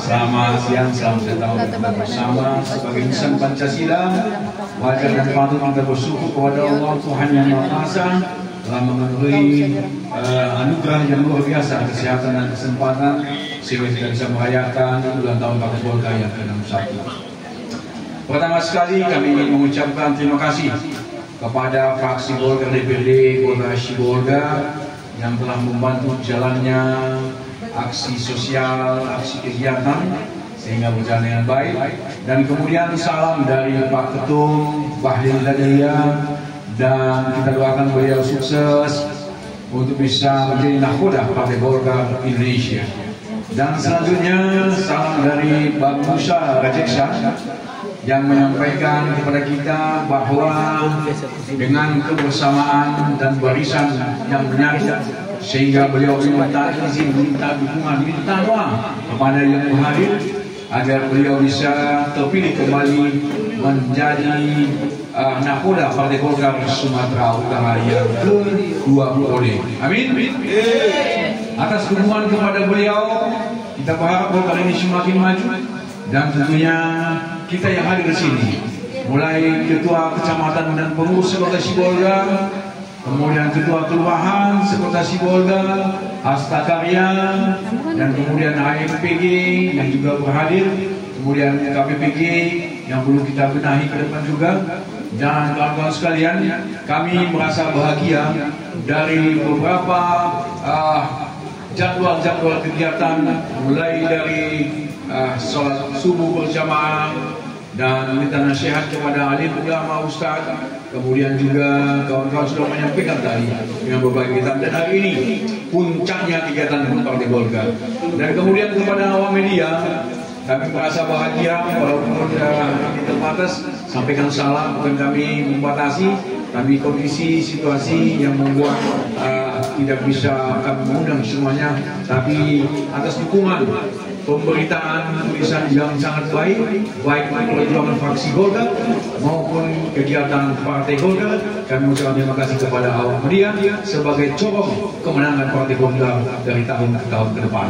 Selamat siang, selamat datang bersama sebagai insan Pancasila. Wajar dan patut kita bersyukur kepada Allah Tuhan yang Maha Kuasa telah memenuhi anugerah yang luar biasa, kesehatan dan kesempatan sehingga kita bisa merayakan ulang tahun Partai Golkar yang ke-61. Pertama sekali kami ingin mengucapkan terima kasih kepada fraksi Golkar DPRD Kota Sibolga yang telah membantu jalannya aksi sosial, aksi kegiatan sehingga berjalan dengan baik. Dan kemudian salam dari Pak Ketum Bahlil Ladaya, dan kita doakan beliau sukses untuk bisa menjadi nahkoda Partai Golkar Indonesia. Dan selanjutnya salam dari Bang Musa Rajeksa yang menyampaikan kepada kita bahwa dengan kebersamaan dan barisan yang menyatu, sehingga beliau minta izin, minta dukungan, minta doa kepada yang hadir agar beliau bisa terpilih kembali menjadi nahkoda Partai Golkar Sumatera Utara yang ke-20. Amin. Atas dukungan kepada beliau, kita berharap Golkar ini semakin maju, dan tentunya kita yang hadir di sini, mulai ketua kecamatan dan pengurus Kota Sibolga, kemudian ketua kelurahan Kota Sibolga, Hasta Karya, dan kemudian AMPG yang juga berhadir, kemudian KPPG yang perlu kita benahi ke depan juga. Dan kawan-kawan sekalian, kami merasa bahagia dari beberapa jadwal-jadwal kegiatan, mulai dari sholat subuh berjamaah dan minta nasihat kepada alim ulama ustaz, kemudian juga kawan-kawan sudah menyampaikan tadi dengan berbagai kitab, dan hari ini puncaknya kegiatan Partai Golkar. Dan kemudian kepada awam media, kami merasa bahagia walaupun terbatas, sampaikan salam, bukan kami membatasi, tapi kondisi situasi yang membuat tidak bisa kami mengundang semuanya, tapi atas dukungan pemberitaan tulisan yang sangat baik perjuangan fraksi Golkar maupun kegiatan Partai Golkar, kami ucapkan terima kasih kepada awak media sebagai corong kemenangan Partai Golkar dari tahun ke tahun ke depan.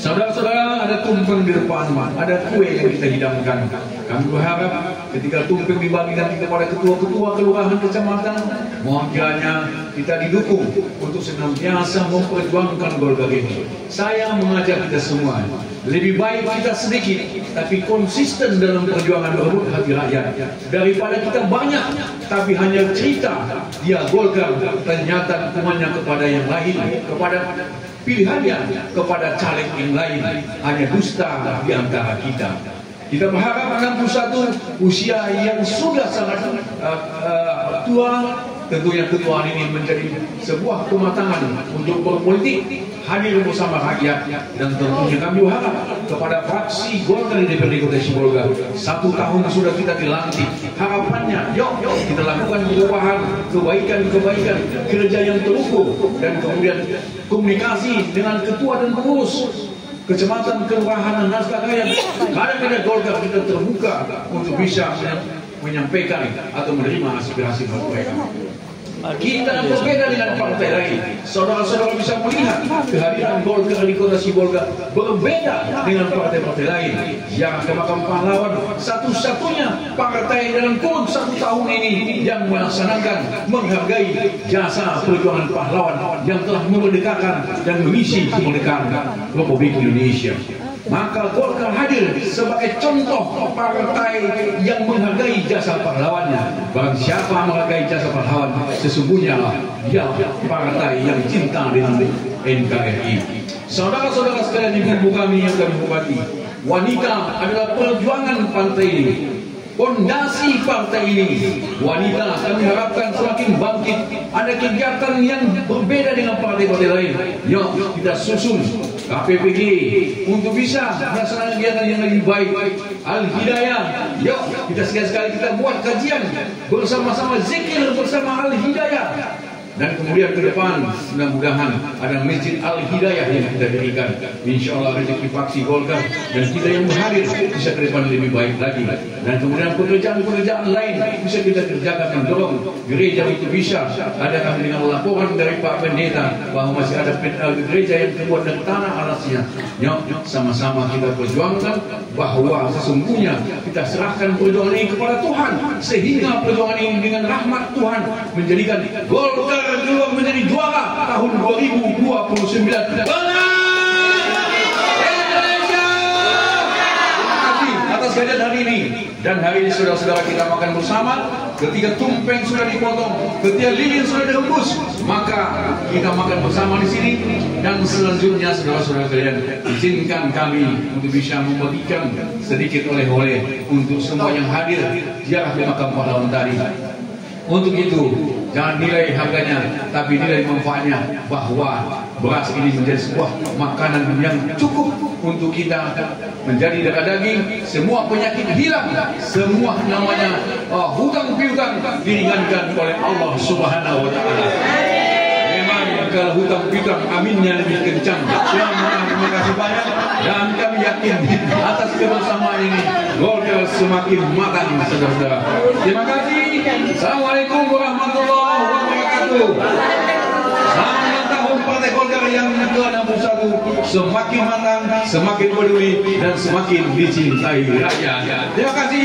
Saudara-saudara, ada tumpeng di depan, ada kue yang kita hidangkan. Kami berharap ketika tumpeng dibagikan kepada ketua-ketua kelurahan kecamatan, mohon kiranya kita didukung untuk senantiasa memperjuangkan Golkar ini. Saya mengajak kita semua, lebih baik kita sedikit tapi konsisten dalam perjuangan berebut hati rakyat, daripada kita banyak tapi hanya cerita dia Golkar, ternyata dukungannya kepada yang lain, kepada pilihannya, kepada caleg yang lain, hanya dusta di antara kita. Kita berharap 61 usia yang sudah sangat tua, tentunya ketuaan ini menjadi sebuah kematangan untuk berpolitik, hadir bersama rakyat. Dan tentunya kami berharap kepada fraksi Golkar di DPRD Kota Sibolga, 1 tahun sudah kita dilantik, harapannya yuk kita lakukan perubahan, kebaikan, kerja yang terukur, dan kemudian komunikasi dengan ketua dan pengurus kecamatan, kelurahan, dan naskah rakyat. Kadang-kadang Golkar kita terbuka untuk bisa menyampaikan atau menerima aspirasi mereka. Kita berbeda dengan partai lain. Saudara-saudara bisa melihat kehadiran Golkar di Kota Sibolga berbeda dengan partai-partai lain. Yang ke Makam Pahlawan, satu-satunya partai dalam kurun 1 tahun ini yang melaksanakan, menghargai jasa perjuangan pahlawan yang telah memerdekakan dan mengisi kemerdekaan Republik Indonesia. Maka Golkar hadir sebagai contoh partai yang menghargai jasa pahlawannya. Barang siapa menghargai jasa pahlawan, sesungguhnya dia partai yang cinta dengan NKRI. Saudara-saudara sekalian, ibu kami yang kami hormati, wanita adalah perjuangan partai ini, fondasi partai ini. Wanita kami harapkan semakin bangkit. Ada kegiatan yang berbeda dengan partai-partai lain. Yuk kita susun KPPG untuk bisa melaksanakan kegiatan yang lebih baik. Al-Hidayah, yuk kita sekali-sekali kita buat kajian bersama-sama, zikir bersama Al-Hidayah. Dan kemudian ke depan mudah-mudahan ada Masjid Al-Hidayah yang kita dirikan. InsyaAllah rezeki faksi Golkar dan kita yang berhadir bisa ke depan lebih baik lagi. Dan kemudian pekerjaan-pekerjaan lain bisa kita kerjakan, mendorong gereja itu bisa. Ada kami dengan laporan dari Pak Pendeta bahwa masih ada gereja yang terbuat dari tanah alasnya. Yuk, sama-sama kita perjuangkan bahwa sesungguhnya kita serahkan perjuangan ini kepada Tuhan, sehingga perjuangan ini dengan rahmat Tuhan menjadikan Golkar keluar menjadi juara tahun 2029. Indonesia! Terima kasih atas kehadiran hari ini. Dan hari ini saudara-saudara kita makan bersama. Ketika tumpeng sudah dipotong, ketika lilin sudah direbus, maka kita makan bersama di sini. Dan selanjutnya saudara-saudara kalian, izinkan kami untuk bisa membagikan sedikit oleh-oleh untuk semua yang hadir ziarah di makam pahlawan tadi. Untuk itu, jangan nilai harganya, tapi nilai manfaatnya, bahwa beras ini menjadi sebuah makanan yang cukup untuk kita menjadi darah daging, semua penyakit hilang, semua namanya hutang piutang diringankan oleh Allah Subhanahu wa Ta'ala. Memang kalau hutang piutang aminnya lebih kencang. Terima kasih banyak, dan kami yakin atas kebersamaan ini Golkar semakin matang, saudara-saudara. Terima kasih. Assalamualaikum warahmatullahi wabarakatuh. Selamat ulang tahun Partai Golkar yang ke-61, semakin matang, semakin peduli, dan semakin dicintai rakyat. Terima kasih.